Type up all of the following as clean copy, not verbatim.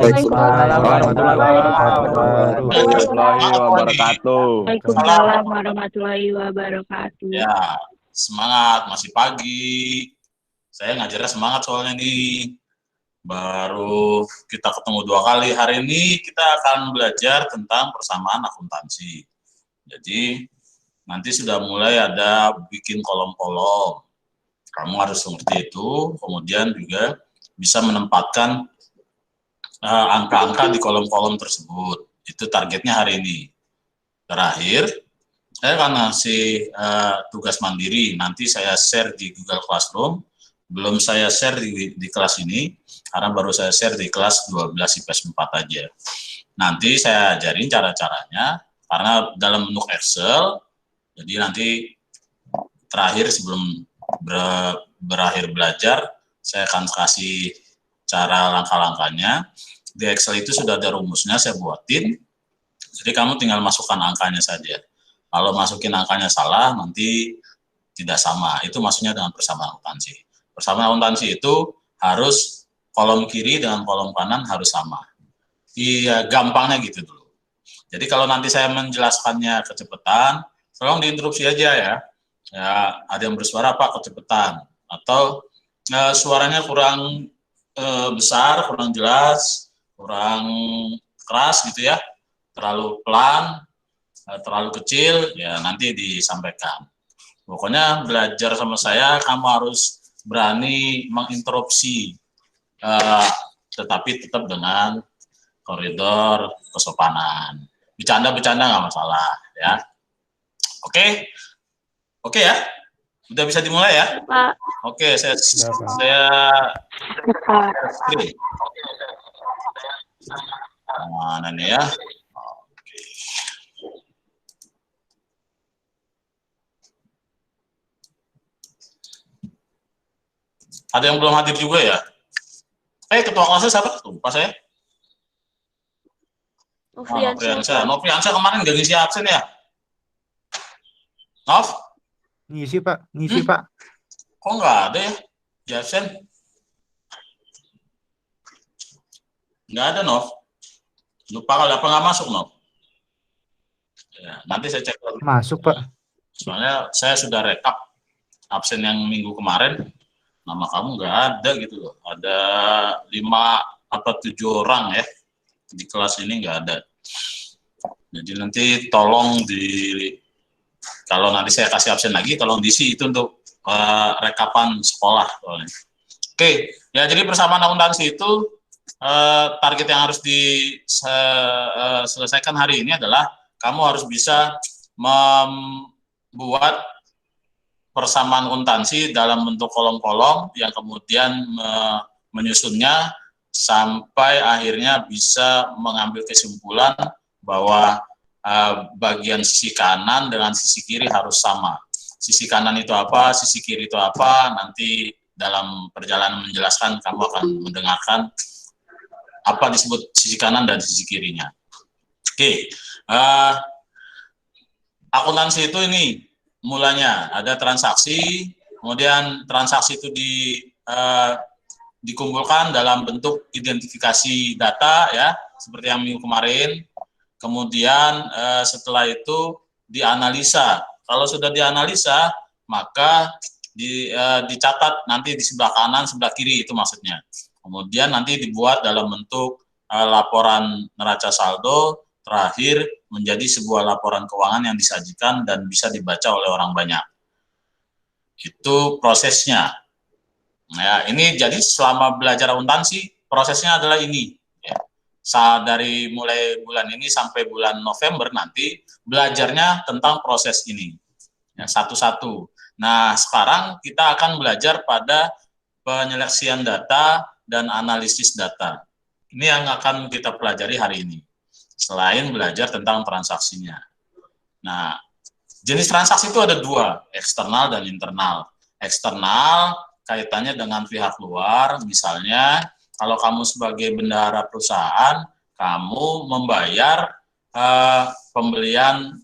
Waalaikumsalam Waalaikumsalam warahmatullahi warahmatullahi wabarakatuh. Waalaikumsalam warahmatullahi wabarakatuh. Ya, semangat, masih pagi. Saya ngajarnya semangat soalnya nih. Baru kita ketemu 2 kali. Hari ini kita akan belajar tentang persamaan akuntansi. Jadi, nanti sudah mulai ada bikin kolom-kolom. Kamu harus mengerti itu, kemudian juga bisa menempatkan angka-angka di kolom-kolom tersebut. Itu targetnya hari ini. Terakhir, saya akan ngasih tugas mandiri. Nanti saya share di Google Classroom. Belum saya share di kelas ini, karena baru saya share di kelas 12 IPS 4 aja. Nanti saya ajarin cara-caranya, karena dalam bentuk Excel, jadi nanti terakhir sebelum berakhir belajar, saya akan kasih cara langkah-langkahnya. Di Excel itu sudah ada rumusnya, saya buatin. Jadi kamu tinggal masukkan angkanya saja. Kalau masukin angkanya salah, nanti tidak sama. Itu maksudnya dengan persamaan akuntansi. Persamaan akuntansi itu harus kolom kiri dengan kolom kanan harus sama. Iya, gampangnya gitu dulu. Jadi kalau nanti saya menjelaskannya kecepatan, tolong diinterupsi aja ya. Ya, ada yang bersuara Pak kecepatan, atau suaranya kurang besar, kurang jelas, kurang keras gitu ya, terlalu pelan, terlalu kecil, ya nanti disampaikan. Pokoknya belajar sama saya, kamu harus berani menginterupsi, tetapi tetap dengan koridor kesopanan. Bercanda-bercanda nggak masalah ya. Oke ya, udah bisa dimulai ya? Pak. Oke, saya screen. Mana nih ya? Oke. Ada yang belum hadir juga ya? Ketua kelasnya siapa? Lupa saya. Noviansa kemarin nggak ngisi absen ya? Nov? Ngisi Pak. Kok nggak ada ya di absen? Nggak ada, Nov. Lupa kali apa nggak masuk, Nov? Ya, nanti saya cek lagi. Masuk, Pak. Soalnya saya sudah rekap absen yang minggu kemarin, nama kamu nggak ada gitu loh. Ada 5 atau 7 orang ya di kelas ini nggak ada. Jadi nanti tolong kalau nanti saya kasih absen lagi, tolong diisi itu untuk rekapan sekolah. Oke, ya jadi persamaan akuntansi itu target yang harus diselesaikan hari ini adalah kamu harus bisa membuat persamaan akuntansi dalam bentuk kolom-kolom yang kemudian menyusunnya sampai akhirnya bisa mengambil kesimpulan bahwa bagian sisi kanan dengan sisi kiri harus sama. Sisi kanan itu apa, sisi kiri itu apa, nanti dalam perjalanan menjelaskan kamu akan mendengarkan apa disebut sisi kanan dan sisi kirinya. Oke, akuntansi itu ini mulanya ada transaksi, kemudian transaksi itu dikumpulkan dalam bentuk identifikasi data ya, seperti yang minggu kemarin. Kemudian setelah itu dianalisa. Kalau sudah dianalisa, maka dicatat nanti di sebelah kanan, sebelah kiri itu maksudnya. Kemudian nanti dibuat dalam bentuk laporan neraca saldo, terakhir menjadi sebuah laporan keuangan yang disajikan dan bisa dibaca oleh orang banyak. Itu prosesnya. Nah, ini jadi selama belajar akuntansi, prosesnya adalah ini. Dari mulai bulan ini sampai bulan November nanti belajarnya tentang proses ini ya, satu-satu. Nah sekarang kita akan belajar pada penyeleksian data dan analisis data. Ini yang akan kita pelajari hari ini selain belajar tentang transaksinya. Nah jenis transaksi itu ada 2, eksternal dan internal. Eksternal kaitannya dengan pihak luar, misalnya kalau kamu sebagai bendahara perusahaan, kamu membayar pembelian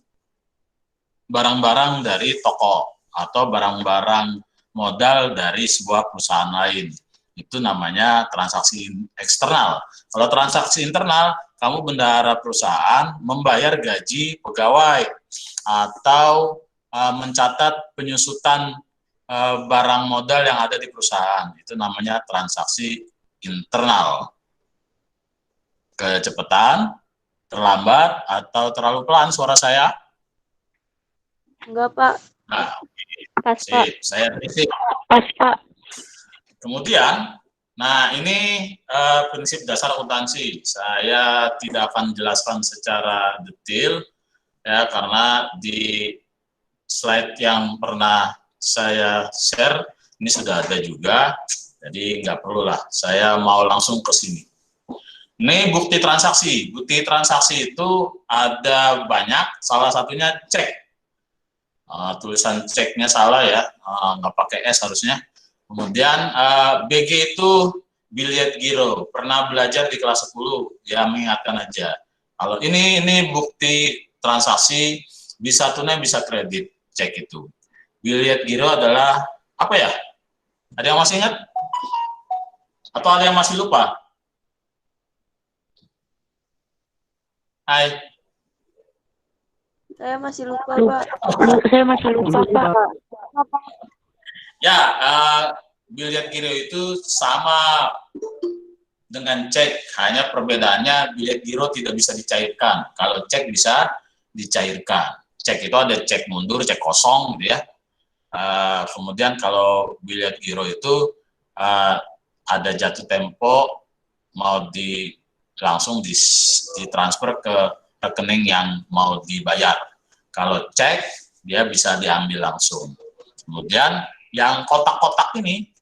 barang-barang dari toko atau barang-barang modal dari sebuah perusahaan lain. Itu namanya transaksi eksternal. Kalau transaksi internal, kamu bendahara perusahaan membayar gaji pegawai atau mencatat penyusutan barang modal yang ada di perusahaan. Itu namanya transaksi internal. Kecepatan, terlambat, atau terlalu pelan suara saya? Enggak, Pak. Nah, Pas, Pak. saya titip. Pas, Pak. Kemudian, nah ini prinsip dasar akuntansi. Saya tidak akan jelaskan secara detail ya, karena di slide yang pernah saya share ini sudah ada juga, jadi nggak perlu lah. Saya mau langsung ke sini. Ini bukti transaksi. Bukti transaksi itu ada banyak, salah satunya cek. Tulisan ceknya salah ya, nggak pakai S harusnya. Kemudian BG itu billet giro. Pernah belajar di kelas 10, ya mengingatkan aja. Kalau ini bukti transaksi, bisa tunai bisa kredit, cek itu. Billet giro adalah apa ya? Ada yang masih ingat? Atau ada yang masih lupa? Hai. Saya masih lupa, Pak. Saya masih lupa, Pak. Ya, billet giro itu sama dengan cek, hanya perbedaannya billet giro tidak bisa dicairkan. Kalau cek bisa dicairkan. Cek itu ada cek mundur, cek kosong, gitu ya. Kemudian kalau billet giro itu ada jatuh tempo, mau langsung ditransfer ke rekening yang mau dibayar. Kalau cek, dia bisa diambil langsung. Kemudian yang kotak-kotak ini,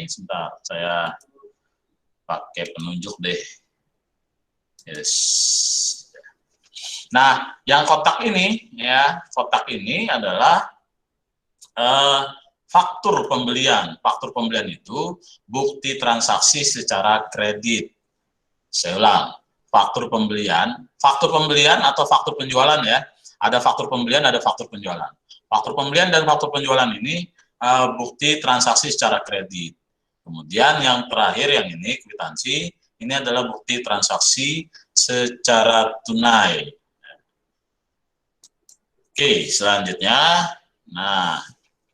sebentar, saya pakai penunjuk deh. Yes. Nah, yang kotak ini, ya, kotak ini adalah faktur pembelian. Faktur pembelian itu bukti transaksi secara kredit. Saya ulang, faktur pembelian atau faktur penjualan ya. Ada faktur pembelian, ada faktur penjualan. Faktur pembelian dan faktur penjualan ini bukti transaksi secara kredit. Kemudian yang terakhir yang ini kwitansi, ini adalah bukti transaksi secara tunai. Oke, selanjutnya, nah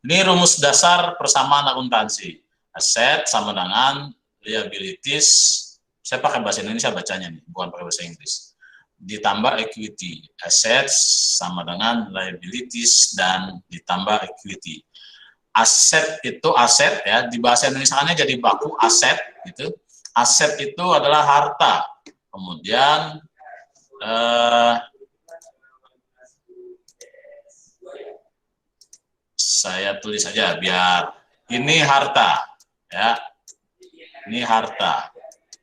ini rumus dasar persamaan akuntansi. Aset sama dengan liabilities. Saya pakai bahasa Indonesia bacanya nih, bukan pakai bahasa Inggris. Ditambah equity, assets sama dengan liabilities dan ditambah equity. Aset itu aset ya, di bahasa Indonesia-nya jadi baku aset gitu. Aset itu adalah harta. Kemudian saya tulis saja biar ini harta ya. Ini harta.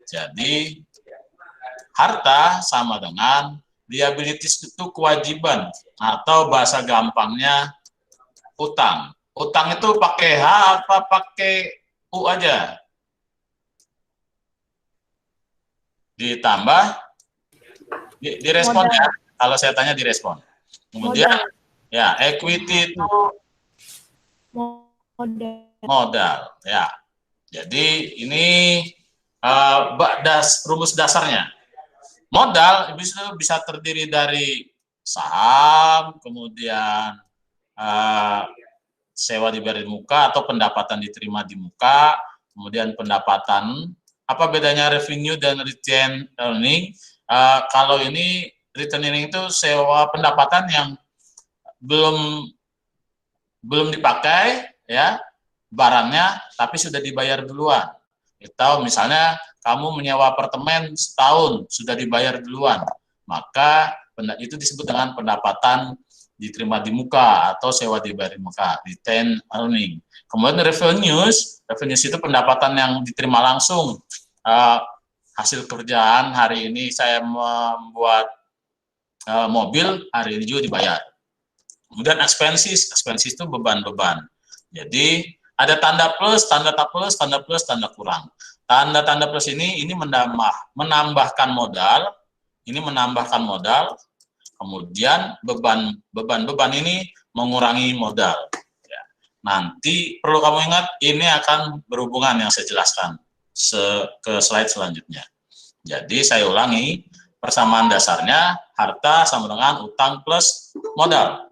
Jadi harta sama dengan liabilities itu kewajiban atau bahasa gampangnya utang. Utang itu pakai H apa pakai U aja? Ditambah, direspon ya. Kalau saya tanya direspon. Kemudian ya equity itu modal ya. Jadi ini rumus dasarnya. Modal bisa terdiri dari saham, kemudian sewa dibayar di muka atau pendapatan diterima di muka, kemudian pendapatan. Apa bedanya revenue dan return earning? Kalau ini return earning itu sewa pendapatan yang belum dipakai ya barangnya, tapi sudah dibayar duluan. Atau misalnya kamu menyewa apartemen setahun sudah dibayar duluan, maka itu disebut dengan pendapatan diterima di muka atau sewa dibayar di muka, return earning. Kemudian revenues itu pendapatan yang diterima langsung. Hasil kerjaan hari ini saya membuat mobil, hari ini juga dibayar. Kemudian expenses itu beban-beban. Jadi ada tanda plus, tanda tak plus, tanda plus, tanda kurang. Tanda-tanda plus ini menambahkan modal, kemudian beban ini mengurangi modal. Ya. Nanti perlu kamu ingat, ini akan berhubungan yang saya jelaskan. ke slide selanjutnya. Jadi saya ulangi, persamaan dasarnya harta sama dengan utang plus modal.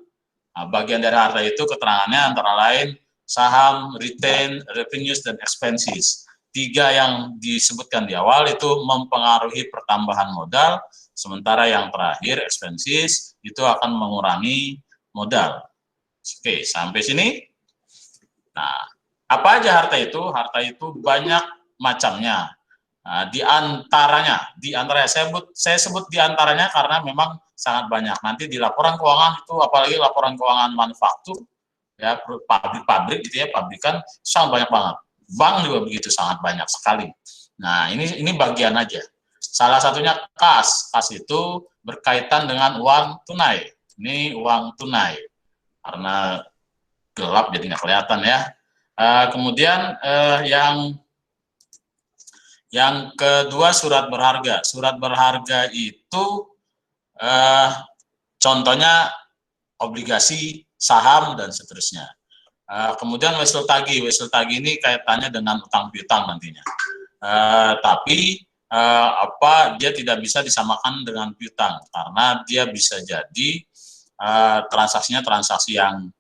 Nah, bagian dari harta itu keterangannya antara lain saham, retain, revenues, dan expenses. 3 yang disebutkan di awal itu mempengaruhi pertambahan modal, sementara yang terakhir expenses itu akan mengurangi modal. Oke, sampai sini. Nah, apa aja harta itu? Harta itu banyak macamnya. Nah, di antaranya saya sebut di antaranya karena memang sangat banyak. Nanti di laporan keuangan itu, apalagi laporan keuangan manufaktur, ya pabrik-pabrik gitu ya, pabrikan sangat banyak banget. Bank juga begitu, sangat banyak sekali. Nah, ini bagian aja. Salah satunya kas. Kas itu berkaitan dengan uang tunai. Ini uang tunai. Karena gelap jadi nggak kelihatan ya. Kemudian yang kedua surat berharga. Surat berharga itu contohnya obligasi, saham, dan seterusnya. Kemudian wesel tagih. Wesel tagih ini kaitannya dengan utang piutang nantinya. Tapi dia tidak bisa disamakan dengan piutang karena dia bisa jadi transaksinya transaksi yang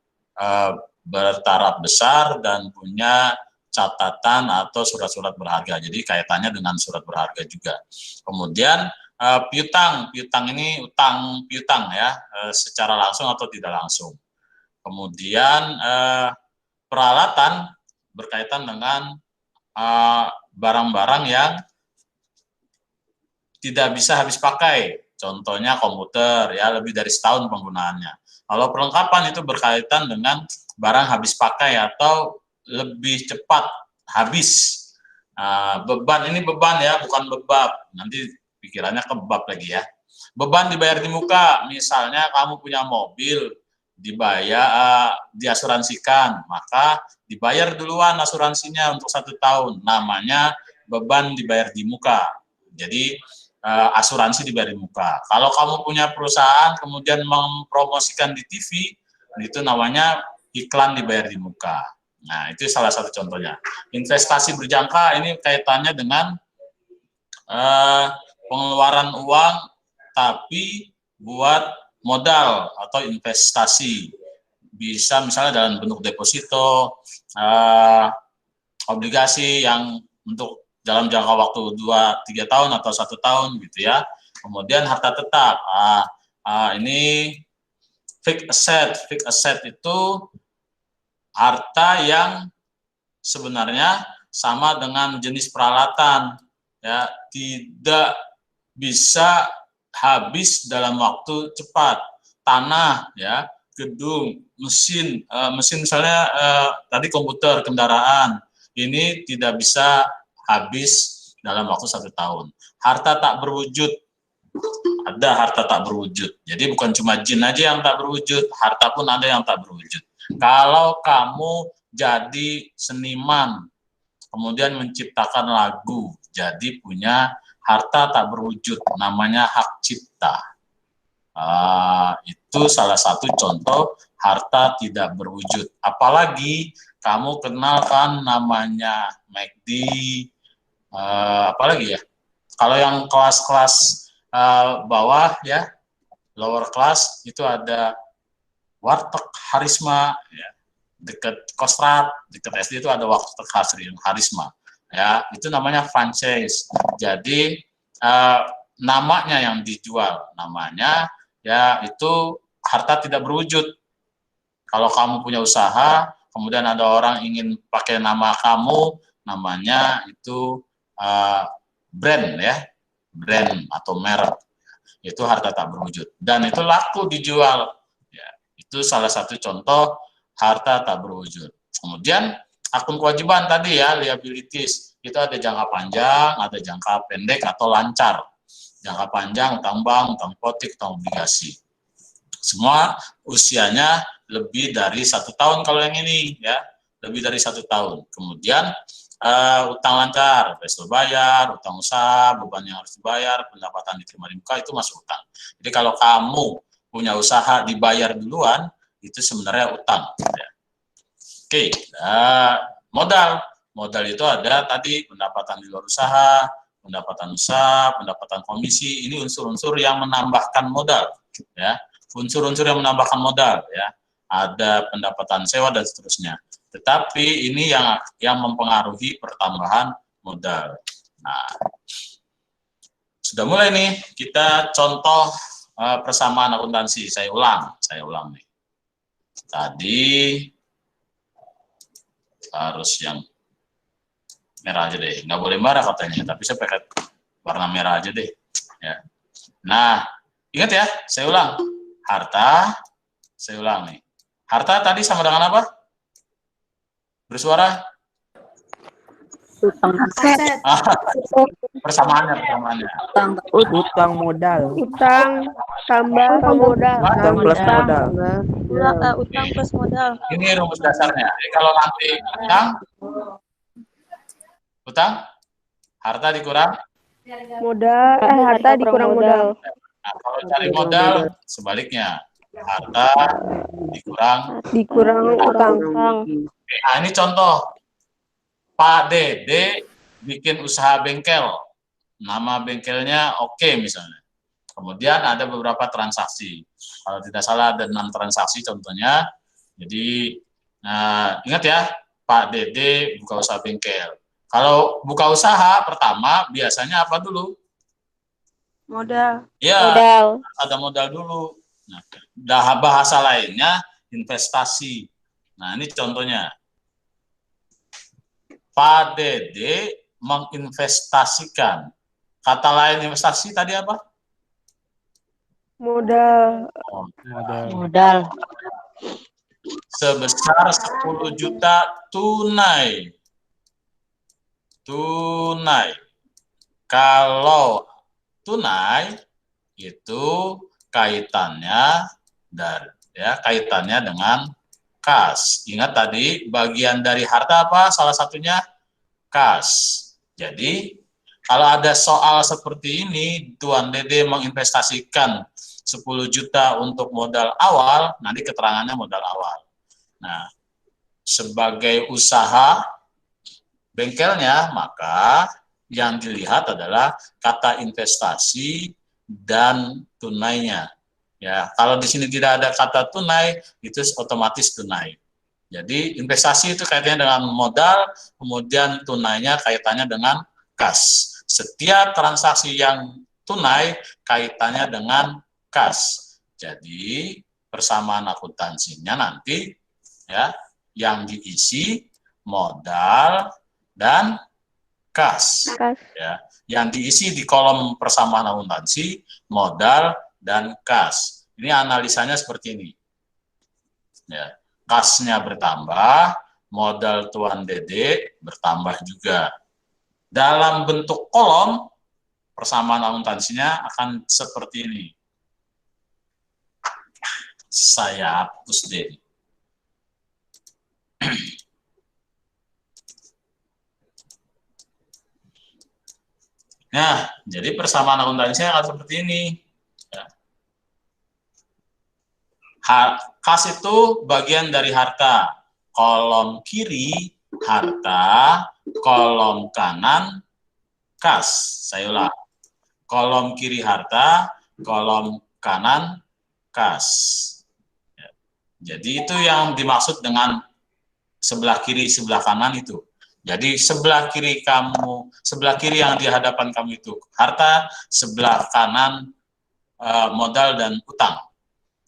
bertaraf besar dan punya catatan atau surat-surat berharga. Jadi kaitannya dengan surat berharga juga. Kemudian piutang ini utang piutang ya, secara langsung atau tidak langsung. Kemudian peralatan berkaitan dengan barang-barang yang tidak bisa habis pakai. Contohnya komputer ya, lebih dari setahun penggunaannya. Kalau perlengkapan itu berkaitan dengan barang habis pakai atau lebih cepat habis. Beban ini beban ya, bukan bebab. Nanti pikirannya kebab lagi ya. Beban dibayar di muka. Misalnya kamu punya mobil, dibayar diasuransikan, maka dibayar duluan asuransinya untuk 1 tahun. Namanya beban dibayar di muka. Jadi asuransi dibayar di muka. Kalau kamu punya perusahaan kemudian mempromosikan di TV, itu namanya iklan dibayar di muka. Nah, itu salah satu contohnya. Investasi berjangka ini kaitannya dengan pengeluaran uang tapi buat modal atau investasi. Bisa misalnya dalam bentuk deposito, obligasi yang untuk dalam jangka waktu 2-3 tahun atau 1 tahun gitu ya. Kemudian harta tetap. Ini fixed asset. Fixed asset itu harta yang sebenarnya sama dengan jenis peralatan ya, tidak bisa habis dalam waktu cepat. Tanah ya, gedung, mesin misalnya tadi komputer, kendaraan, ini tidak bisa habis dalam waktu 1 tahun. Harta tak berwujud, ada harta tak berwujud. Jadi bukan cuma jin aja yang tak berwujud, harta pun ada yang tak berwujud. Kalau kamu jadi seniman, kemudian menciptakan lagu, jadi punya harta tak berwujud, namanya hak cipta. Itu salah satu contoh harta tidak berwujud. Apalagi kamu kenal kan namanya McD, apalagi ya, kalau yang kelas-kelas bawah ya, lower class, itu ada Warteg Harisma ya, dekat Kostrad, dekat SD itu ada Warteg Harisma ya, itu namanya franchise. Jadi namanya yang dijual, namanya ya itu harta tidak berwujud. Kalau kamu punya usaha, kemudian ada orang ingin pakai nama kamu, namanya itu brand ya, brand atau merek, itu harta tak berwujud dan itu laku dijual ya. Itu salah satu contoh harta tak berwujud. Kemudian akun kewajiban tadi ya, liabilities, itu ada jangka panjang, ada jangka pendek atau lancar. Jangka panjang utang bank, utang hipotek, utang obligasi. Semua usianya lebih dari 1 tahun kalau yang ini ya, lebih dari 1 tahun. Kemudian utang lancar, investor bayar, utang usaha, beban yang harus dibayar, pendapatan diterima di muka, itu masuk utang. Jadi kalau kamu punya usaha dibayar duluan, itu sebenarnya utang. Ya. Oke, modal. modal itu ada tadi pendapatan di luar usaha, pendapatan usaha, pendapatan komisi. Ini unsur-unsur yang menambahkan modal, ya. Unsur-unsur yang menambahkan modal, ya. Ada pendapatan sewa dan seterusnya. Tetapi ini yang mempengaruhi pertambahan modal. Nah, sudah mulai nih kita contoh persamaan akuntansi. Saya ulang nih. Tadi harus yang merah aja deh, nggak boleh merah katanya, tapi saya pakai warna merah aja deh. Ya. Nah, ingat ya, saya ulang. Harta, saya ulang nih. Harta tadi sama dengan apa? Bersuara? Aset. Persamaannya. Utang modal. Utang tambah modal. Utang plus modal. Utang plus modal. Ini rumus dasarnya. Jadi kalau nanti utang, harta dikurang Modal, harta dikurang modal. Nah, kalau cari modal sebaliknya, harta dikurang Utang. Oke, nah ini contoh. Pak Dede bikin usaha bengkel. Nama bengkelnya oke misalnya. Kemudian ada beberapa transaksi. Kalau tidak salah ada 6 transaksi contohnya. Jadi ingat ya, Pak Dede buka usaha bengkel. Kalau buka usaha pertama biasanya apa dulu? Modal. Ya, Modal. ada modal dulu. Nah, bahasa lainnya investasi. Nah, ini contohnya. Pak Dede menginvestasikan. Kata lain investasi tadi apa? Modal. Modal. Sebesar 10 juta tunai. Kalau tunai itu kaitannya dengan kas. Ingat tadi bagian dari harta apa? Salah satunya kas. Jadi kalau ada soal seperti ini, Tuan Dede menginvestasikan 10 juta untuk modal awal, nanti keterangannya modal awal. Nah, sebagai usaha bengkelnya, maka yang dilihat adalah kata investasi dan tunainya. Ya, kalau di sini tidak ada kata tunai, itu otomatis tunai. Jadi investasi itu kaitannya dengan modal, kemudian tunainya kaitannya dengan kas. Setiap transaksi yang tunai kaitannya dengan kas. Jadi persamaan akuntansinya nanti ya yang diisi modal dan kas. Ya, yang diisi di kolom persamaan akuntansi modal dan kas. Ini analisanya seperti ini. Ya, kasnya bertambah, modal Tuan Dede bertambah juga. Dalam bentuk kolom, persamaan akuntansinya akan seperti ini. Saya hapus deh. Nah, jadi persamaan akuntansinya akan seperti ini. Kas itu bagian dari harta. Kolom kiri harta, kolom kanan kas. Saya ulang. Kolom kiri harta, kolom kanan kas. Jadi itu yang dimaksud dengan sebelah kiri, sebelah kanan itu. Jadi sebelah kiri yang di hadapan kamu itu harta, sebelah kanan modal dan utang.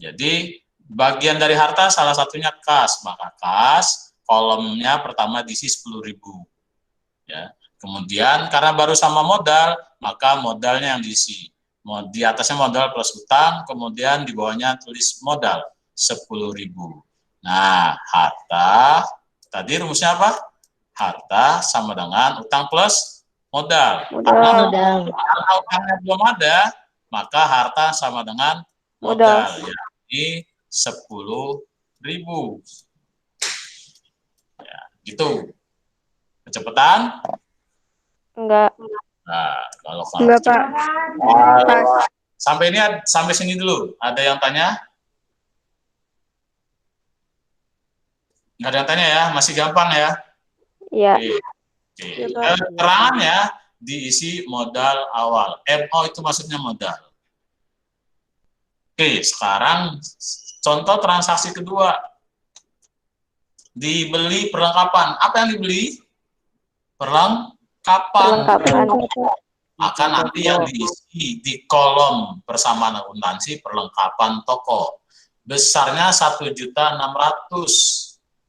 Jadi bagian dari harta salah satunya kas, maka kas kolomnya pertama diisi 10.000. Ya. Kemudian karena baru sama modal, maka modalnya yang diisi. Di atasnya modal plus utang, kemudian di bawahnya tulis modal 10.000. Nah, harta tadi rumusnya apa? Harta sama dengan utang plus modal. Karena utangnya belum ada, maka harta sama dengan modal. Yakni 10.000. Ya, gitu. Kecepatan? Enggak. Nah, kalau Enggak, Pak. Sampai sini dulu. Ada yang tanya? Nggak ada yang tanya ya? Masih gampang ya? Iya. Oke, Iya, Pak. keterangannya diisi modal awal. MO itu maksudnya modal. Oke, sekarang contoh transaksi kedua. Dibeli perlengkapan. Apa yang dibeli? Perlengkapan. Perlengkapan. Maka nanti yang diisi di kolom persamaan akuntansi perlengkapan toko. Besarnya 1.600.000.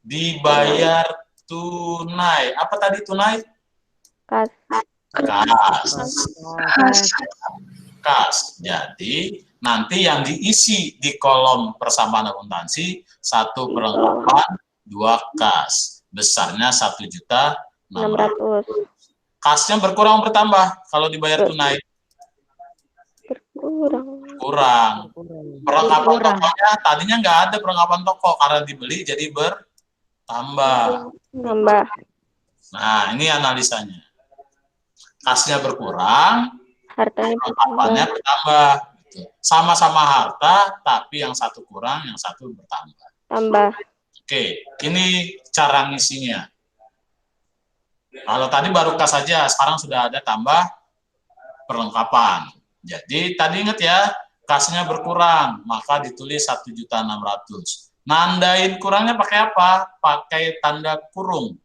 Dibayar tunai. Apa tadi tunai? Kas. Kas. Jadi nanti yang diisi di kolom persamaan akuntansi 1 perlengkapan, 2 kas. Besarnya 1.600.000. 600. Kasnya berkurang bertambah kalau dibayar tunai? Kurang. Perlengkapan tokonya tadinya nggak ada perlengkapan toko karena dibeli jadi bertambah. Tambah. Nah, ini analisanya. Kasnya berkurang, Hartanya perlengkapannya bertambah. Sama-sama harta, tapi yang satu kurang, yang satu bertambah. tambah. Oke, ini cara ngisinya. Kalau tadi baru kas saja, sekarang sudah ada tambah perlengkapan. Jadi tadi ingat ya, kasnya berkurang, maka ditulis 1.600.000. Nandain kurangnya pakai apa? Pakai tanda kurung.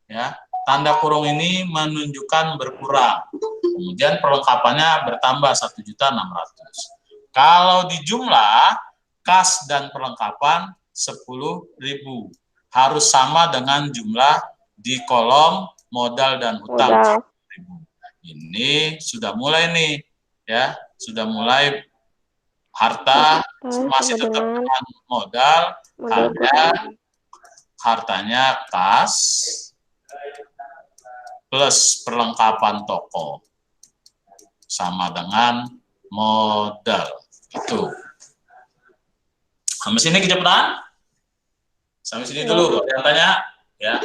Ya, tanda kurung ini menunjukkan berkurang. Kemudian perlengkapannya bertambah 1.600.000. Kalau dijumlah, kas dan perlengkapan 10.000. Harus sama dengan jumlah di kolom modal dan utang. Ini sudah mulai nih, ya, sudah mulai harta masih tetap dengan modal, hartanya kas plus perlengkapan toko sama dengan modal. Itu. Sampai sini kecepatan? Sampai sini dulu. Ada yang tanya? Ya.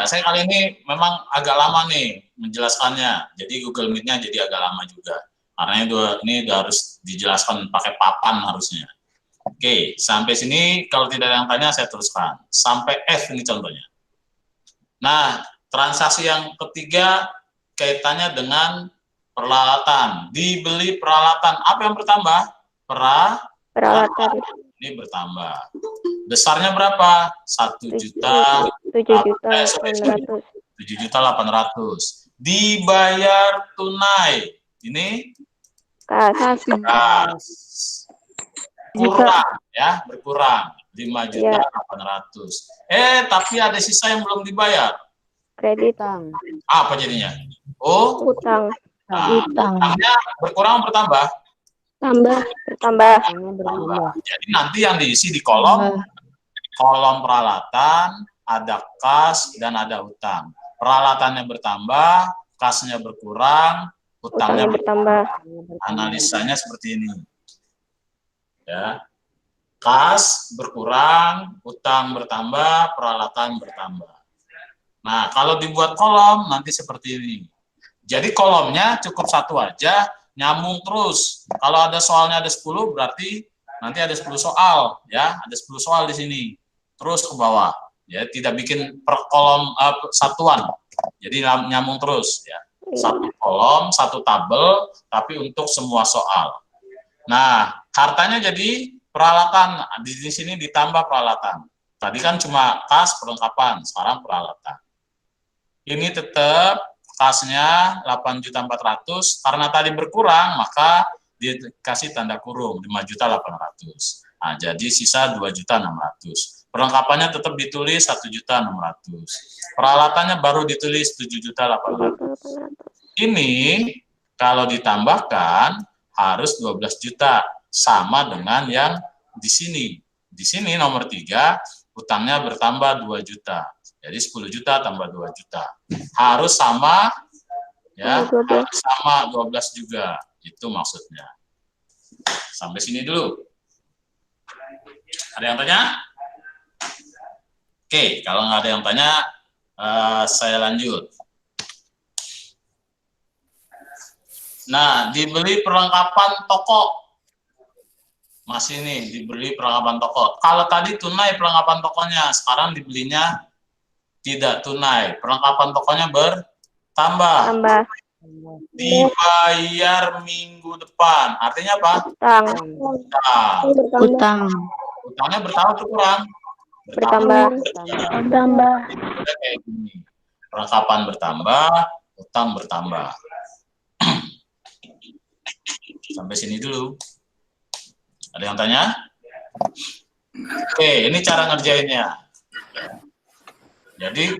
Saya kali ini memang agak lama nih menjelaskannya. Jadi Google Meet-nya jadi agak lama juga. Karena ini udah harus dijelaskan pakai papan harusnya. Oke, sampai sini kalau tidak ada yang tanya saya teruskan. Sampai F ini contohnya. Nah, transaksi yang ketiga kaitannya dengan peralatan. Dibeli peralatan. Apa yang bertambah? Peralatan. Ini bertambah. Besarnya berapa? 7.800.000. Dibayar tunai. Ini kas. Kurang ya, berkurang 5.800.000. Tapi ada sisa yang belum dibayar. Kredit. Apa jadinya? Oh, Utang. Utangnya berkurang bertambah? Bertambah. Jadi nanti yang diisi di kolom peralatan, ada kas dan ada utang. Peralatannya bertambah, kasnya berkurang, utangnya bertambah. Analisanya seperti ini. Ya. Kas berkurang, utang bertambah, peralatan bertambah. Nah, kalau dibuat kolom nanti seperti ini. Jadi kolomnya cukup satu aja, nyambung terus. Kalau ada soalnya ada 10, berarti nanti ada 10 soal, ya, ada 10 soal di sini. Terus ke bawah, ya, tidak bikin per kolom satuan. Jadi nyambung terus, ya. Satu kolom, satu tabel, tapi untuk semua soal. Nah, hartanya jadi peralatan, di sini ditambah peralatan. Tadi kan cuma kas perlengkapan, sekarang peralatan. Ini tetap kasnya 8.400.000, karena tadi berkurang, maka dikasih tanda kurung 5.800.000. Nah, jadi sisa 2.600.000. Perlengkapannya tetap ditulis 1.600.000. Peralatannya baru ditulis 7.800.000. Ini kalau ditambahkan harus 12 juta, sama dengan yang di sini. Di sini nomor 3, utangnya bertambah 2 juta. Jadi 10 juta tambah 2 juta. Harus sama, ya, harus sama 12 juga. Itu maksudnya. Sampai sini dulu. Ada yang tanya? Oke, kalau nggak ada yang tanya, saya lanjut. Nah, dibeli perlengkapan toko. Masih nih, dibeli perlengkapan toko. Kalau tadi tunai perlengkapan tokonya, sekarang dibelinya tidak tunai. Perlengkapan tokonya bertambah. Tambah. Dibayar minggu depan. Artinya apa? Utang. Utang. Utang. Utangnya bertambah atau kurang? Bertambah. Bertambah. Udah kayak gini. Perlengkapan bertambah, utang bertambah. Sampai sini dulu. Ada yang tanya? Oke, ini cara ngerjainnya. Jadi,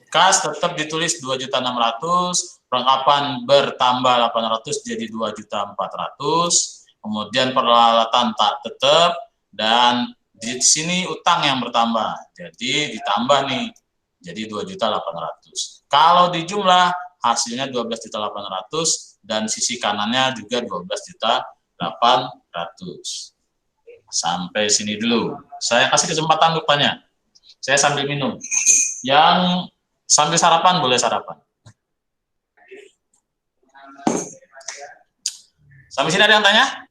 kas tetap ditulis 2.600.000, perlengkapan bertambah 800 jadi 2.400.000, kemudian peralatan tak tetap, dan di sini utang yang bertambah. Jadi ditambah nih, jadi 2.800.000. Kalau dijumlah, hasilnya 12.800.000 dan sisi kanannya juga 12.800.000. Sampai sini dulu. Saya kasih kesempatan untuk tanya. Saya sambil minum. Yang sambil sarapan boleh sarapan. Sampai sini ada yang tanya?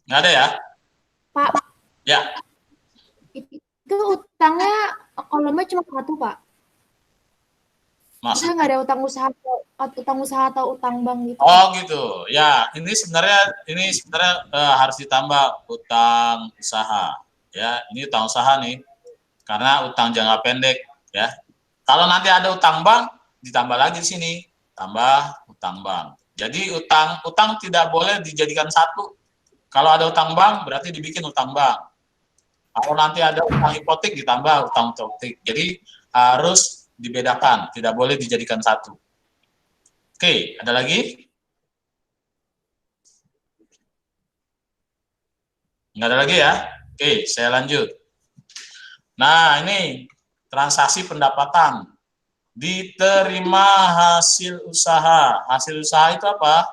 Nggak ada ya? Pak, Ya. itu utangnya kolomnya cuma satu, Pak. Mas. Saya nggak ada utang usaha atau utang bank gitu. Oh gitu. Ya, ini sebenarnya harus ditambah utang usaha. Ya, ini utang usaha nih. Karena utang jangka pendek, ya. Kalau nanti ada utang bank, ditambah lagi di sini, tambah utang bank. Jadi utang tidak boleh dijadikan satu. Kalau ada utang bank, berarti dibikin utang bank. Kalau nanti ada utang hipotek, ditambah utang hipotek. Jadi harus dibedakan, tidak boleh dijadikan satu. Oke, ada lagi? Nggak ada lagi ya? Oke, saya lanjut. Nah, ini transaksi pendapatan. Diterima hasil usaha. Hasil usaha itu apa?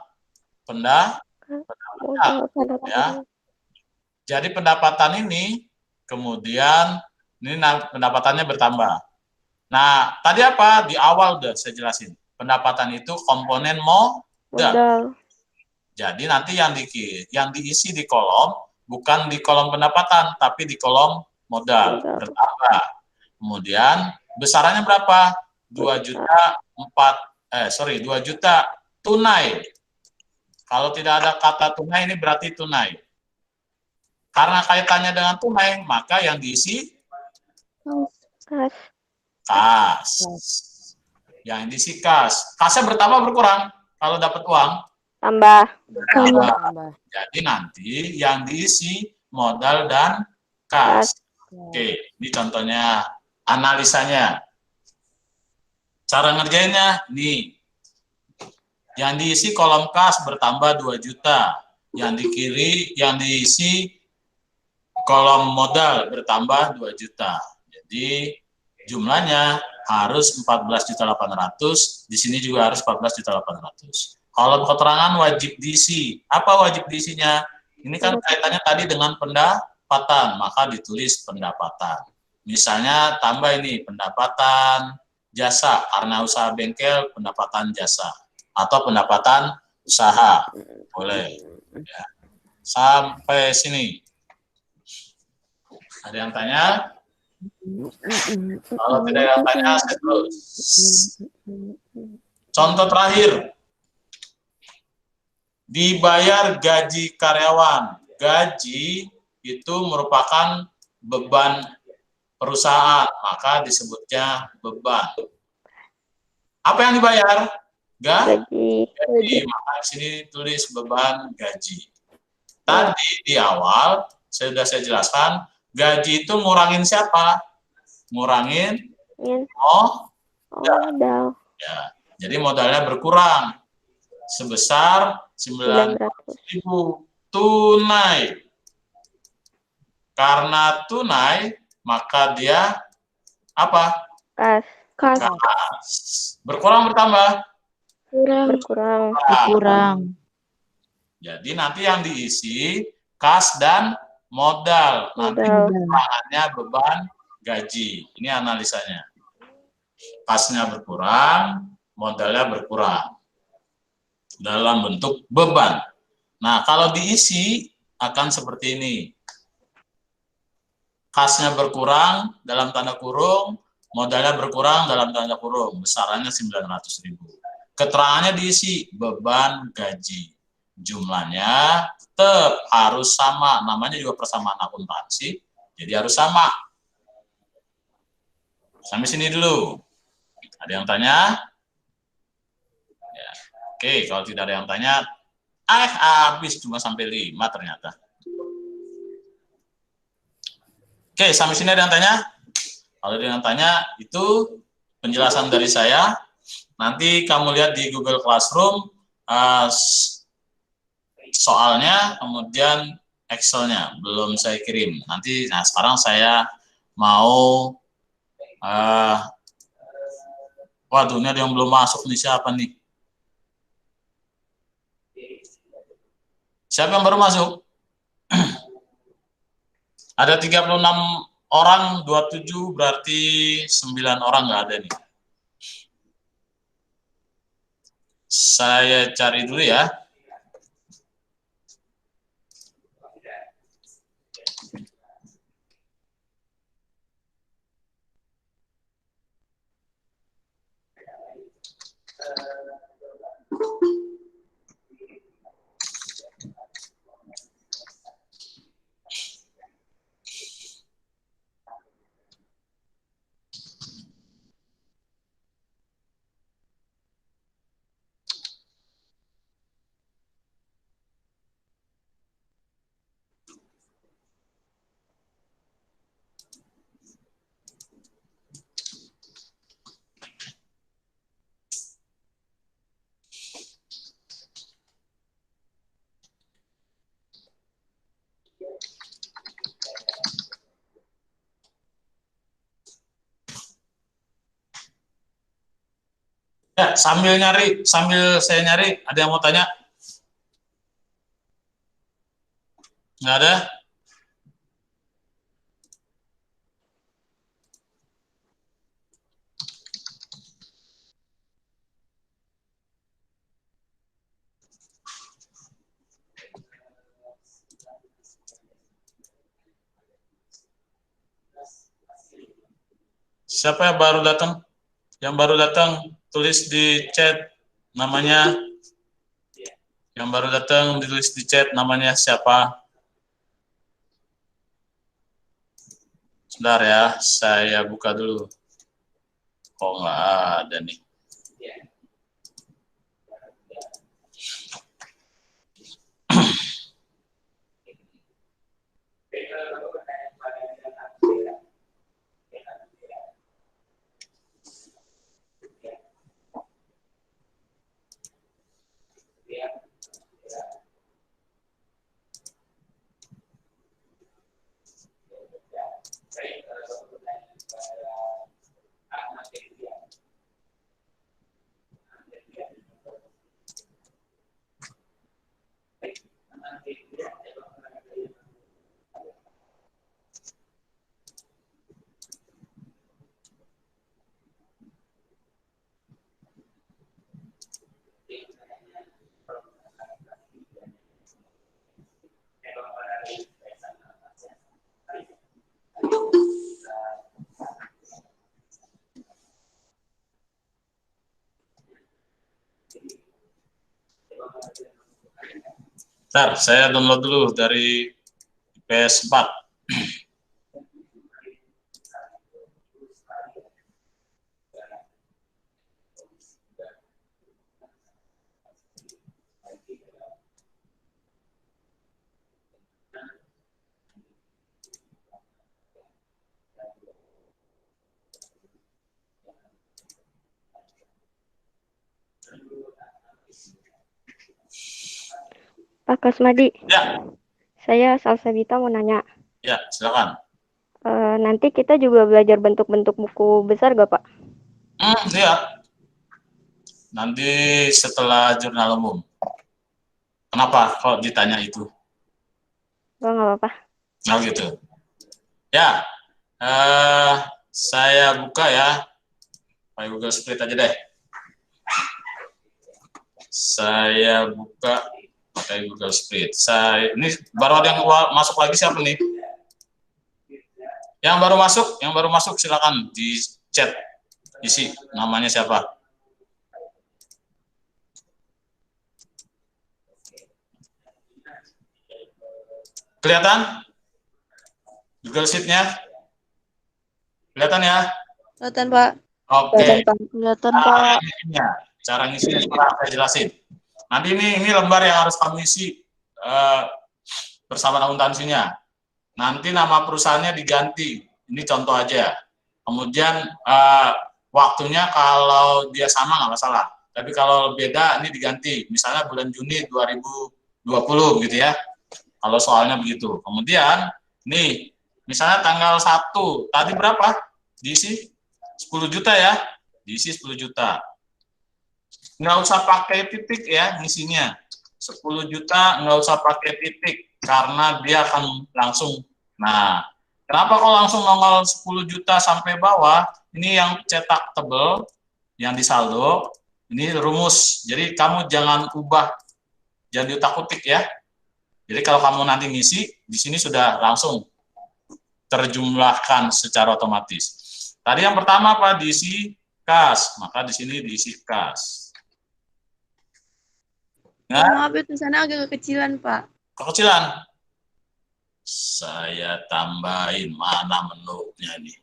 Pendapatan. Ya. Jadi pendapatan ini, kemudian ini pendapatannya bertambah. Nah, tadi apa? Di awal udah saya jelasin. Pendapatan itu komponen modal. Jadi nanti yang diisi di kolom bukan di kolom pendapatan, tapi di kolom modal bertambah. Kemudian besarannya berapa? 2 juta tunai. Kalau tidak ada kata tunai ini berarti tunai. Karena kaitannya dengan tunai, maka yang diisi kas. Yang diisi kas. Kasnya bertambah berkurang kalau dapat uang? Tambah. Jadi nanti yang diisi modal dan kas. Oke, ini contohnya analisanya. Cara ngerjainnya nih. Yang diisi kolom kas bertambah 2 juta. Yang diisi kolom modal bertambah 2 juta. Jadi jumlahnya harus 14.800.000, di sini juga harus 14.800.000. Kolom keterangan wajib diisi. Apa wajib diisinya? Ini kan kaitannya tadi dengan pendapatan, maka ditulis pendapatan. Misalnya tambah ini pendapatan jasa, karena usaha bengkel pendapatan jasa, atau pendapatan usaha. Boleh. Ya. Sampai sini. Ada yang tanya? Kalau tidak ada yang tanya, saya terus. Contoh terakhir. Dibayar gaji karyawan. Gaji itu merupakan beban perusahaan, maka disebutnya beban. Apa yang dibayar? Gaji. Maka di sini tulis beban gaji. Tadi di awal sudah saya jelaskan, gaji itu ngurangin siapa? Ngurangin modal. Ya, jadi modalnya berkurang sebesar 900.000 tunai. Karena tunai, maka dia apa? Kas. Berkurang bertambah? Berkurang. Jadi nanti yang diisi kas dan modal. Nanti kurangannya beban gaji. Ini analisanya. Kasnya berkurang, modalnya berkurang. Dalam bentuk beban. Nah, kalau diisi akan seperti ini. kasnya berkurang dalam tanda kurung, modalnya berkurang dalam tanda kurung, besarannya 900.000. Keterangannya diisi beban gaji. Jumlahnya tetap harus sama, namanya juga persamaan akuntansi, jadi harus sama. Sampai sini dulu. Ada yang tanya? Ya. Oke, kalau tidak ada yang tanya, habis cuma sampai 5 ternyata. Oke, sampai sini ada yang tanya? Kalau ada yang tanya, itu penjelasan dari saya. Nanti kamu lihat di Google Classroom soalnya, kemudian Excel-nya belum saya kirim. Nanti, nah sekarang saya mau, waduh, ini ada yang belum masuk nih, siapa nih? Siapa yang baru masuk? Ada 36 orang, 27 berarti 9 orang nggak ada nih. Saya cari dulu ya. Ya, sambil saya nyari, ada yang mau tanya? Nggak ada? Siapa yang baru datang? Yang baru datang, tulis di chat namanya. Yang baru datang, ditulis di chat namanya siapa? Sebentar ya, saya buka dulu. Kok nggak ada nih? Bentar, saya download dulu dari PS4. Pak Kasmadi, Ya, saya Salsabita mau nanya. ya, silakan. Nanti kita juga belajar bentuk-bentuk buku besar gak, Pak? Iya. Nanti setelah jurnal umum. Kenapa kok ditanya itu? Nggak apa-apa. Oh gitu. Ya, saya buka ya. Pakai Google Split aja deh. Saya buka pakai Google Split. Ini baru ada yang masuk lagi, siapa nih? Yang baru masuk silakan di chat isi namanya siapa. Kelihatan? Google Sheet-nya? Kelihatan ya? Kelihatan, Pak. Oke. Kelihatan, Pak. Cara ngisinya sekarang saya jelasin. Nanti ini lembar yang harus kamu isi bersama akuntansinya. Nanti nama perusahaannya diganti. Ini contoh aja. Kemudian waktunya kalau dia sama nggak masalah. Tapi kalau beda ini diganti. Misalnya bulan Juni 2020 gitu ya. Kalau soalnya begitu. Kemudian nih misalnya tanggal 1. Tadi berapa? Diisi 10 juta ya. Diisi 10 juta. Nggak usah pakai titik ya ngisinya. 10 juta nggak usah pakai titik karena dia akan langsung. Nah, kenapa kok langsung nongol 10 juta sampai bawah? Ini yang cetak tebel, yang disaldo. Ini rumus. Jadi kamu jangan ubah, jangan diutak-utik ya. Jadi kalau kamu nanti ngisi, di sini sudah langsung terjumlahkan secara otomatis. Tadi yang pertama apa? Diisi kas, maka di sini diisi kas. Nah, Maaf, tulisannya agak kekecilan, Pak. kekecilan. Saya tambahin mana menunya nih.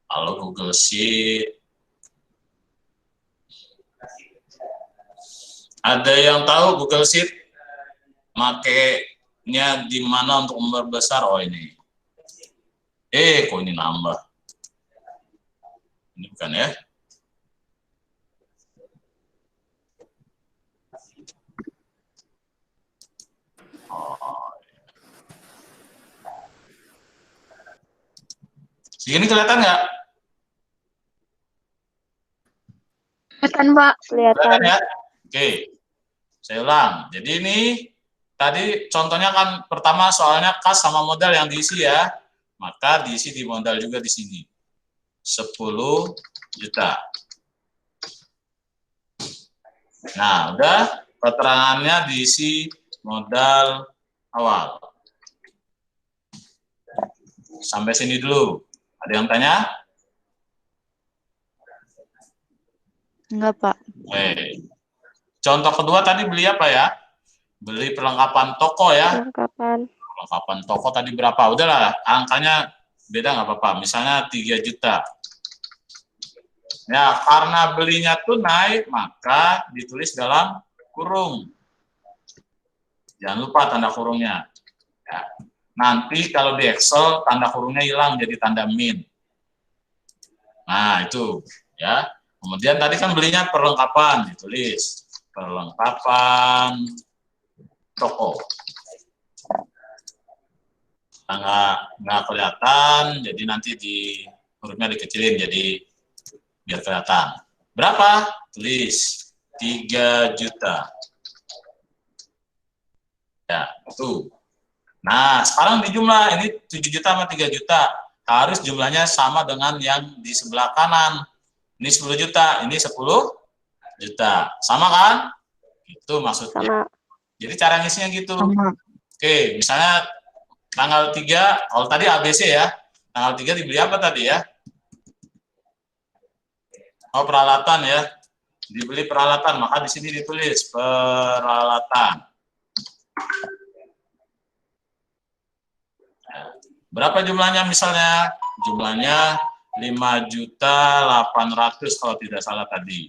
Kalau Google Sheet. Ada yang tahu Google Sheet? Makanya di mana untuk memperbesar? Oh ini. Kok ini nambah? Ini bukan ya? Segini kelihatan nggak? Kelihatan, Pak. Kelihatan. Ya? Oke, saya ulang. Jadi ini tadi contohnya kan pertama soalnya kas sama modal yang diisi ya, maka diisi di modal juga di sini 10 juta. Nah, udah keterangannya diisi modal awal. Sampai sini dulu. Ada yang tanya? Enggak, Pak. Contoh kedua tadi beli apa ya? Beli perlengkapan toko ya. Kapan? Perlengkapan toko tadi berapa? Udahlah, angkanya beda nggak apa-apa. Misalnya 3 juta. Ya, karena belinya tunai, maka ditulis dalam kurung. Jangan lupa tanda kurungnya. Ya. Nanti kalau di Excel, tanda kurungnya hilang jadi tanda min. Nah, itu. Ya. Kemudian tadi kan belinya perlengkapan, ditulis. Perlengkapan toko. Nggak kelihatan, jadi nanti di hurufnya dikecilin, jadi biar kelihatan. Berapa? Tulis 3 juta. Ya, itu. Nah, sekarang dijumlah, ini 7 juta sama 3 juta. Harus jumlahnya sama dengan yang di sebelah kanan. Ini 10 juta, ini 10 juta. Sama kan? Itu maksudnya. Sama. Jadi cara ngisinya gitu. Sama. Oke, misalnya tanggal 3, kalau tadi ABC ya. Tanggal 3 dibeli apa tadi ya? Oh, peralatan ya. Dibeli peralatan, maka di sini ditulis peralatan. Berapa jumlahnya misalnya? Jumlahnya 5.800.000 kalau tidak salah tadi.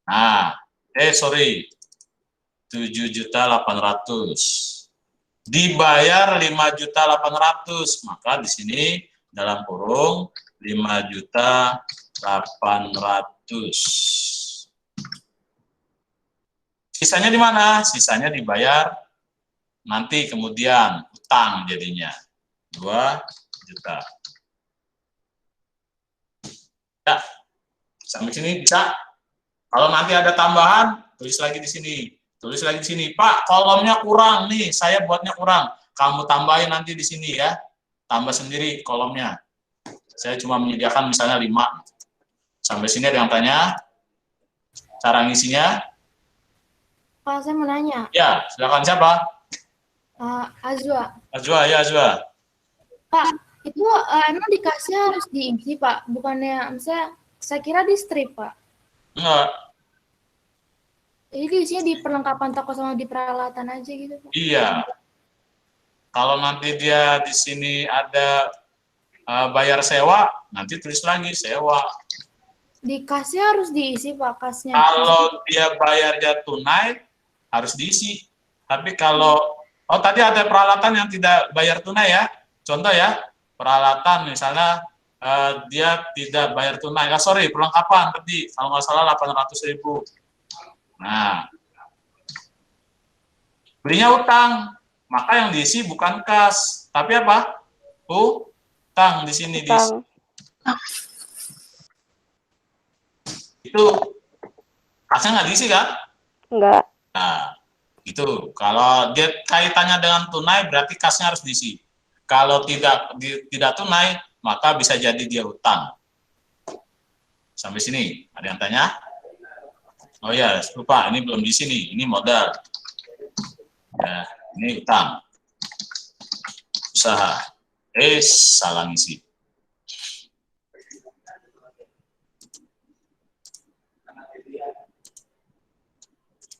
Nah, 7.800.000. Dibayar 5.800.000, maka di sini dalam kurung 5.800.000. Sisanya di mana? Sisanya dibayar nanti kemudian utang jadinya 2 juta. Ya, sampai sini bisa. Kalau nanti ada tambahan, tulis lagi di sini. Tulis lagi di sini. Pak, kolomnya kurang nih, saya buatnya kurang. Kamu tambahin nanti di sini ya. Tambah sendiri kolomnya. Saya cuma menyediakan misalnya 5. Sampai sini ada yang tanya? Cara ngisinya? Pak, saya mau nanya. Ya, silakan siapa? Azwa. Azwa, ya Azwa. Pak, Itu emang dikasih harus diisi, Pak? Bukannya, misalnya, saya kira di strip, Pak. Enggak, Jadi diisinya di perlengkapan toko sama di peralatan aja gitu, Pak. iya. Kalau nanti dia di sini ada bayar sewa, nanti tulis lagi sewa. Di kasnya harus diisi, Pak, kasnya. Kalau dia bayarnya tunai, harus diisi. Tapi kalau, tadi ada peralatan yang tidak bayar tunai ya. Contoh ya, peralatan misalnya dia tidak bayar tunai. Perlengkapan tadi, kalau nggak salah 800.000. Nah, belinya utang, maka yang diisi bukan kas, tapi apa? Utang di sini diisi. Utang. Itu kasnya nggak diisi kan? Enggak. Nah, itu kalau dia kaitannya dengan tunai berarti kasnya harus diisi. Kalau tidak tunai maka bisa jadi dia utang. Sampai sini ada yang tanya? Oh ya, lupa ini belum diisi nih, ini modal. Ya, ini utang. Usaha. Salah ngisi.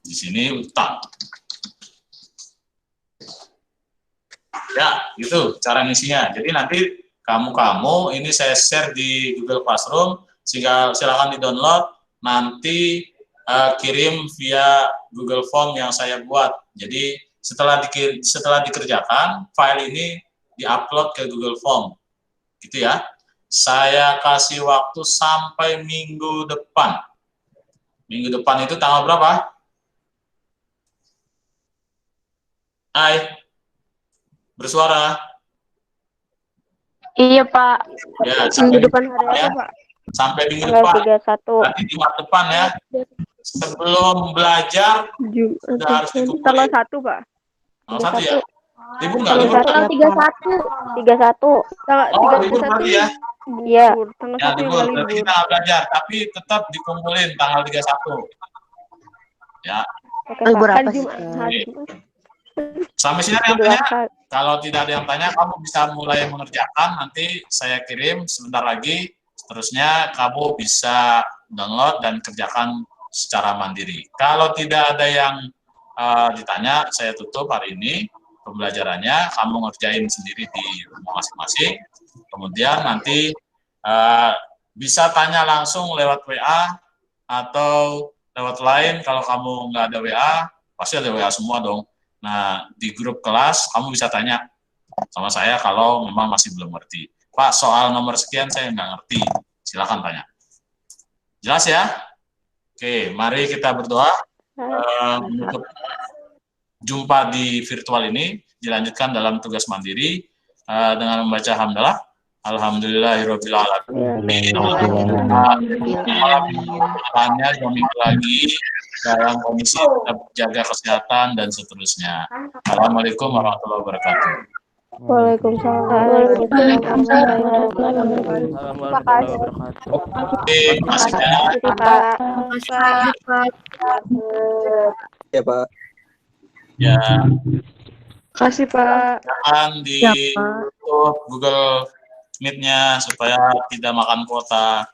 Di sini utang. Ya, gitu cara ngisinya. Jadi nanti kamu ini saya share di Google Classroom, sehingga silakan di-download, nanti kirim via Google Form yang saya buat. Jadi setelah dikerjakan, file ini di-upload ke Google Form. Gitu ya. Saya kasih waktu sampai minggu depan. Minggu depan itu tanggal berapa? Bersuara. Iya, Pak. Ya, Minggu depan hari ya. apa, Pak? Sampai minggu Tanggal depan. 31. Nanti Jumat depan ya. Sebelum belajar sudah harus dikumpulin. Tanggal 1, Pak. Tanggal 1 ya? Libur nggak? Tanggal Libur? 1. 31. Libur berarti ya? Iya. Tanggal Ya, 1 libur. yang Berarti libur. kita nggak belajar, tapi tetap dikumpulin tanggal 31. Ya. Oke, Libur Pak. apa Hari sih? Jumat. Hari Jumat. Sampai sini ada yang Idul tanya? Adha. Kalau tidak ada yang tanya, kamu bisa mulai mengerjakan. Nanti saya kirim sebentar lagi. Seterusnya kamu bisa download dan kerjakan secara mandiri. Kalau tidak ada yang ditanya, saya tutup hari ini pembelajarannya. Kamu ngerjain sendiri di rumah masing-masing. Kemudian nanti bisa tanya langsung lewat WA atau lewat lain. Kalau kamu nggak ada WA, pasti ada WA semua dong. Nah, di grup kelas kamu bisa tanya sama saya kalau memang masih belum ngerti. Pak, soal nomor sekian saya nggak ngerti. Silakan tanya. Jelas ya? Oke, mari kita berdoa. Menutup jumpa di virtual ini dilanjutkan dalam tugas mandiri dengan membaca hamdalah. Alhamdulillahirabbil alamin. Malamnya 2 minggu lagi dalam kondisi tetap jaga kesehatan dan seterusnya. Assalamualaikum warahmatullahi wabarakatuh. Waalaikumsalam. Oke, masih ya. Pak. Ya, Pak. Ya, Kasih, Pak. akan di YouTube Google Meet-nya supaya tidak makan kuota.